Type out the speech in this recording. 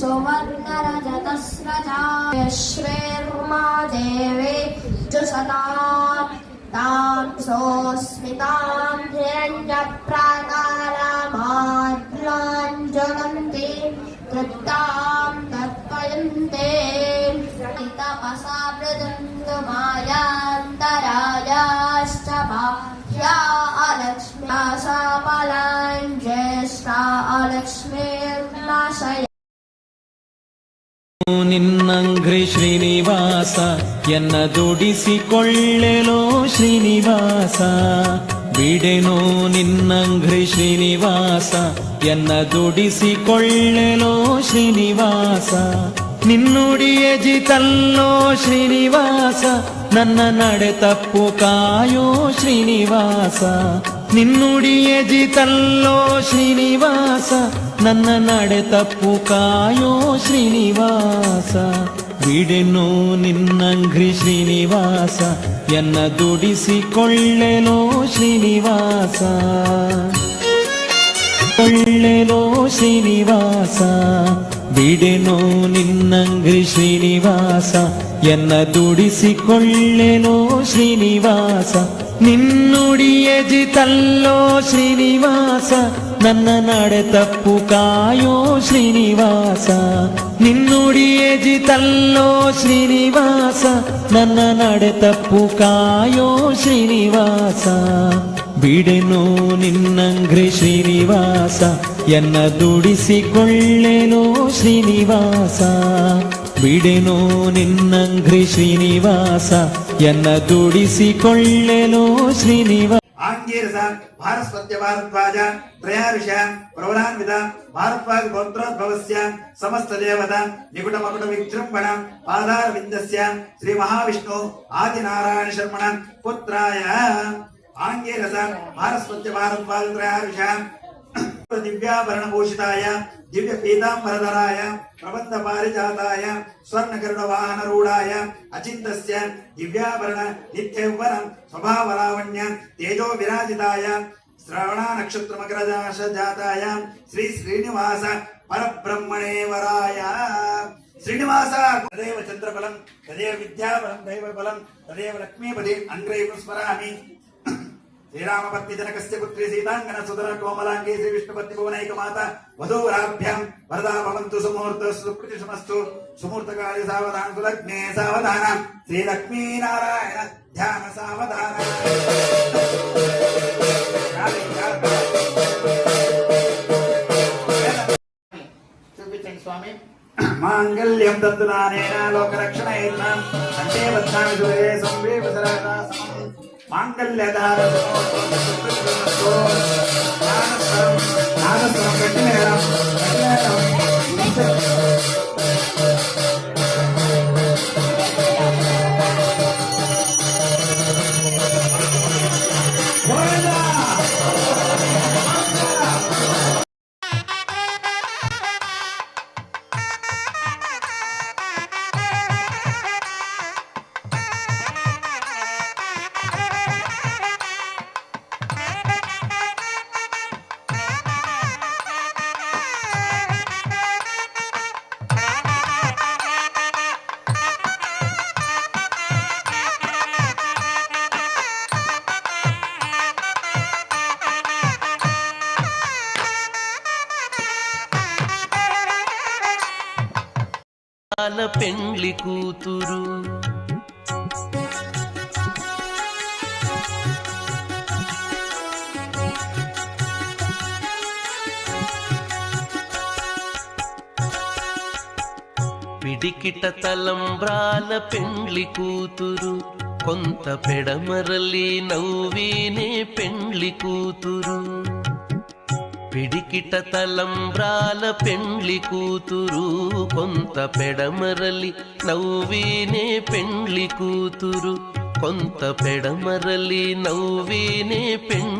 सुवर्णरजतस्रजा श्रीर्मा देवी जुषताम् तां सोऽस्मितां हिरण्यप्राकारामाद्यां जगन्ति तृप्तां तत्त्वयन्ते तपसा मृदुङ्गमायान्तरायाश्च बाह्या अलक्ष्म्या सामलां ज्येष्ठा अलक्ष्मीर्नाशय ನಿನ್ನಂಘ್ರಿ ಶ್ರೀನಿವಾಸ ಎನ್ನ ದುಡಿಸಿಕೊಳ್ಳೆಲೋ ಶ್ರೀನಿವಾಸ ಬಿಡೆನೋ ನಿನ್ನಂಘ್ರಿ ಶ್ರೀನಿವಾಸ ಎನ್ನ ದುಡಿಸಿಕೊಳ್ಳೆಲೋ ಶ್ರೀನಿವಾಸ ನಿನ್ನುಡಿಯ ಜಿತಲ್ಲೋ ಶ್ರೀನಿವಾಸ ನನ್ನ ನಡೆ ತಪ್ಪು ಕಾಯೋ ಶ್ರೀನಿವಾಸ ನಿನ್ನುಡಿಯ ಜಿತಲ್ಲೋ ಶ್ರೀನಿವಾಸ ನನ್ನ ನಡೆ ತಪ್ಪು ಕಾಯೋ ಶ್ರೀನಿವಾಸ ಬಿಡೆನೋ ನಿನ್ನಂಘ್ರಿ ಶ್ರೀನಿವಾಸ ಎನ್ನ ದುಡಿಸಿಕೊಳ್ಳೆಲೋ ಶ್ರೀನಿವಾಸ ಕೊಳ್ಳೆಲೋ ಶ್ರೀನಿವಾಸ ಬಿಡೆನೋ ನಿನ್ನಂಘ್ರಿ ಶ್ರೀನಿವಾಸ ಎನ್ನ ದುಡಿಸಿಕೊಳ್ಳೆಲೋ ಶ್ರೀನಿವಾಸ ನಿನ್ನುಡಿಯ ಜಿತಲ್ಲೋ ಶ್ರೀನಿವಾಸ ನನ್ನ ನಡೆ ತಪ್ಪು ಕಾಯೋ ಶ್ರೀನಿವಾಸ ನಿನ್ನುಡಿಯ ಜಿತಲ್ಲೋ ಶ್ರೀನಿವಾಸ ನನ್ನ ನಡೆ ತಪ್ಪು ಕಾಯೋ ಶ್ರೀನಿವಾಸ ಬಿಡೆನೋ ನಿನ್ನಂಘ್ರಿ ಶ್ರೀನಿವಾಸ ಎನ್ನ ದುಡಿಸಿಕೊಳ್ಳೆಲೋ ಶ್ರೀನಿವಾಸ ಬಿಡೆನೋ ನಿನ್ನಂಘ್ರಿ ಶ್ರೀನಿವಾಸ ಎನ್ನ ದುಡಿಸಿಕೊಳ್ಳೆಲೋ ಶ್ರೀನಿವಾಸ आंगीरस भारस्पत्य भारद्वाज त्रयाविष प्रवरान्वित भारद्वाज गोत्रोद्भवस्य समस्त देवता निकुट मकुट विजृंभण पादार विन्दस्य श्री महाविष्णु आदिनारायण शर्मण पुत्राय आंगीरस भारस्पत्य भारद्वाज त्रयाविष दिव्याभरण भूषिताय दिव्य पीतांबरधराय प्रबंध पारिजाताय स्वर्ण गरुड़ वाहन रूढ़ाय अचिंतस्य दिव्याभरण नित्यौवन स्वभाव लावण्य तेजो विराजिताय श्रवण नक्षत्र मकर जाताय श्री श्रीनिवास परब्रह्मणे वराय श्रीनिवास तदेव चंद्रबलं तदेव विद्याबलं दैवबलं तदेव लक्ष्मीपति अंग्रेय स्मरामि श्रीरामपत्नी जनकस्य पुत्री सीतांगन सुदर कोमलांगी श्री विष्णुपत्नी भुवनैक माता वधूवराभ्यां वरदा भवन्तु सुमुहूर्त सुकृतिशमस्तु सुमुहूर्तकाले सावधान सुलग्ने सावधान श्री लक्ष्मी नारायण ध्यान सावधान చూపించండి స్వామి మాంగళ్యం దత్తునానేన లోకరక్షణేన కంటే వత్సామి సురే సంవేవ సరదా సమం మాంగళ్యధార నాదస్వరం గట్టి మేళం పెండ్లి కూతురు పిడికిట తలంబ్రాల పెండ్లి కూతురు కొంత పెడమరలి నవ్వినే పెండ్లి కూతురు పిడికిట తలంబ్రాల పెండ్లి కూతురు కొంత పెడమరలి నవ్వినే పెండ్లి కూతురు కొంత పెడమరలి నవ్వినే పెండ్లి